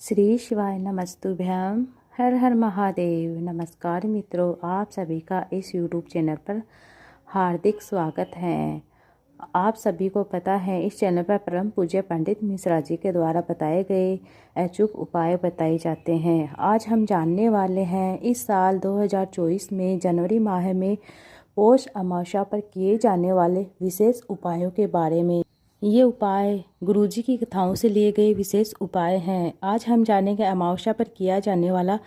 श्री शिवाय नमस्तुभ्यम। हर हर महादेव। नमस्कार मित्रों, आप सभी का इस YouTube चैनल पर हार्दिक स्वागत है। आप सभी को पता है इस चैनल पर परम पूज्य पंडित मिश्रा जी के द्वारा बताए गए अचूक उपाय बताए जाते हैं। आज हम जानने वाले हैं इस साल 2024 में जनवरी माह में पौष अमावस्या पर किए जाने वाले विशेष उपायों के बारे में। ये उपाय गुरुजी की कथाओं से लिए गए विशेष उपाय हैं। आज हम जानेंगे अमावस्या पर किया जाने वाला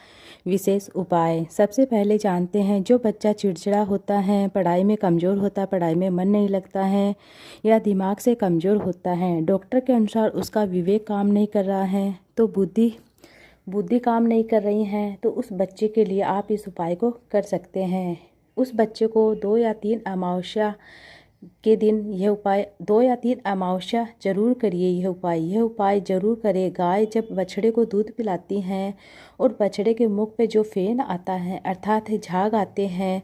विशेष उपाय। सबसे पहले जानते हैं, जो बच्चा चिड़चिड़ा होता है, पढ़ाई में कमज़ोर होता है, पढ़ाई में मन नहीं लगता है या दिमाग से कमज़ोर होता है, डॉक्टर के अनुसार उसका विवेक काम नहीं कर रहा है, तो बुद्धि काम नहीं कर रही है, तो उस बच्चे के लिए आप इस उपाय को कर सकते हैं। उस बच्चे को 2 या 3 अमावस्या के दिन यह उपाय 2 या 3 अमावस्या जरूर करिए। यह उपाय जरूर करें। गाय जब बछड़े को दूध पिलाती हैं और बछड़े के मुख पे जो फेन आता है अर्थात झाग आते हैं,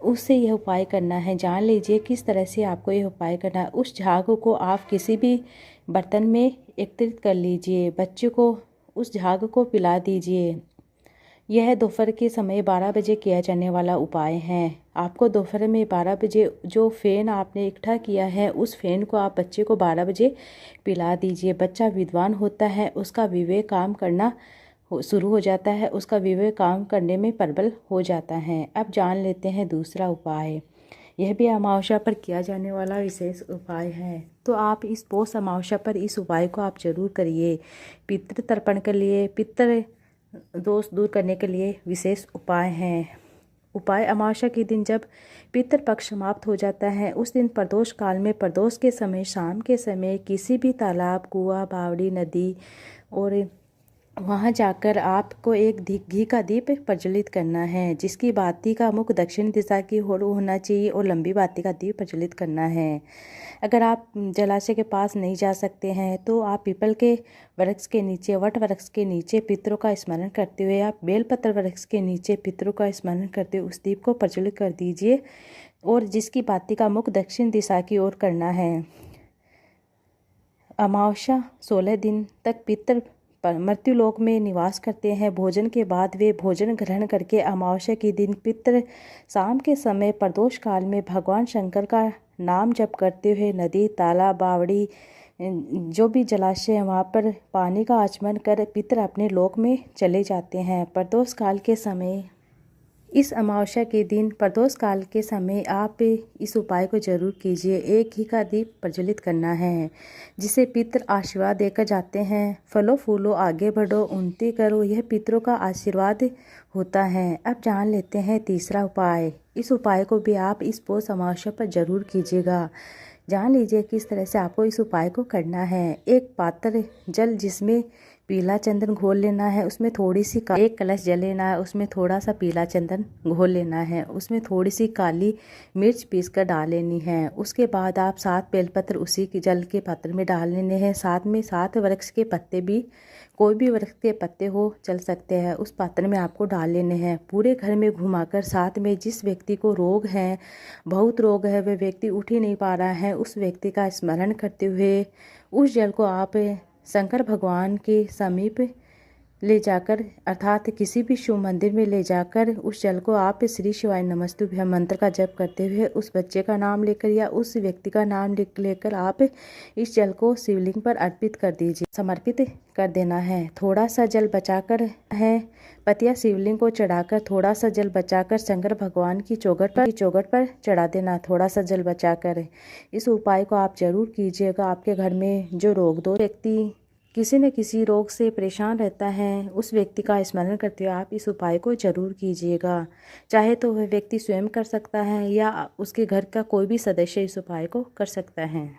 उससे यह उपाय करना है। जान लीजिए किस तरह से आपको यह उपाय करना है। उस झाग को आप किसी भी बर्तन में एकत्रित कर लीजिए, बच्चे को उस झाग को पिला दीजिए। यह दोपहर के समय 12 बजे किया जाने वाला उपाय है। आपको दोपहर में 12 बजे जो फेन आपने इकट्ठा किया है उस फेन को आप बच्चे को 12 बजे पिला दीजिए। बच्चा विद्वान होता है, उसका विवेक काम करना शुरू हो जाता है, उसका विवेक काम करने में प्रबल हो जाता है। अब जान लेते हैं दूसरा उपाय। यह भी अमावस्या पर किया जाने वाला विशेष उपाय है। तो आप इस पौष अमावस्या पर इस उपाय को आप जरूर करिए। पितृ तर्पण के लिए, पितृ दोष दूर करने के लिए विशेष उपाय हैं। उपाय अमावस्या के दिन जब पितृ पक्ष समाप्त हो जाता है, उस दिन प्रदोष काल में प्रदोष के समय शाम के समय किसी भी तालाब, कुआं, बावड़ी, नदी और वहाँ जाकर आपको एक घी का दीप प्रज्वलित करना है, जिसकी बाती का मुख दक्षिण दिशा की ओर होना चाहिए और लंबी बाती का दीप प्रज्वलित करना है। अगर आप जलाशय के पास नहीं जा सकते हैं तो आप पीपल के वृक्ष के नीचे, वट वृक्ष के नीचे पितरों का स्मरण करते हुए, आप बेलपत्र वृक्ष के नीचे पितरों का स्मरण करते हुए उस दीप को प्रज्वलित कर दीजिए और जिसकी बाती का मुख दक्षिण दिशा की ओर करना है। अमावस्या 16 दिन तक पितर मृत्युलोक में निवास करते हैं। भोजन के बाद वे भोजन ग्रहण करके अमावस्या के दिन पितर शाम के समय प्रदोष काल में भगवान शंकर का नाम जप करते हुए नदी, तालाब, बावड़ी, जो भी जलाशय है वहाँ पर पानी का आचमन कर पितर अपने लोक में चले जाते हैं। प्रदोष काल के समय, इस अमावस्या के दिन प्रदोष काल के समय आप इस उपाय को जरूर कीजिए। एक घी का दीप प्रज्वलित करना है, जिसे पितर आशीर्वाद देकर जाते हैं। फलो फूलो आगे बढ़ो, उन्नति करो, यह पितरों का आशीर्वाद होता है। अब जान लेते हैं तीसरा उपाय। इस उपाय को भी आप इस पौष अमावस्या पर जरूर कीजिएगा। जान लीजिए किस तरह से आपको इस उपाय को करना है। एक पात्र जल जिसमें पीला चंदन घोल लेना है, उसमें थोड़ी सी एक कलश जल लेना है, उसमें थोड़ा सा पीला चंदन घोल लेना है, उसमें थोड़ी सी काली मिर्च पीस कर डाल लेनी है। उसके बाद आप 7 बेलपत्र उसी के जल के पात्र में डाल लेने हैं। साथ में 7 वृक्ष के पत्ते भी, कोई भी वृक्ष के पत्ते हो चल सकते हैं, उस पात्र में आपको डाल लेने हैं। पूरे घर में घुमाकर साथ में जिस व्यक्ति को रोग है, बहुत रोग है, वह व्यक्ति उठ ही नहीं पा रहा है, उस व्यक्ति का स्मरण करते हुए उस जल को आप शंकर भगवान के समीप ले जाकर अर्थात किसी भी शिव मंदिर में ले जाकर उस जल को आप श्री शिवाय नमस्तुभ्यम मंत्र का जप करते हुए उस बच्चे का नाम लेकर या उस व्यक्ति का नाम लेकर आप इस जल को शिवलिंग पर अर्पित कर दीजिए, समर्पित कर देना है। थोड़ा सा जल बचाकर है पतिया शिवलिंग को चढ़ाकर थोड़ा सा जल बचाकर शंकर भगवान की चौखट पर चढ़ा देना, थोड़ा सा जल बचाकर। इस उपाय को आप जरूर कीजिएगा। आपके घर में जो रोग दो व्यक्ति किसी न किसी रोग से परेशान रहता है, उस व्यक्ति का स्मरण करते हुए आप इस उपाय को जरूर कीजिएगा। चाहे तो वह व्यक्ति स्वयं कर सकता है या उसके घर का कोई भी सदस्य इस उपाय को कर सकता है।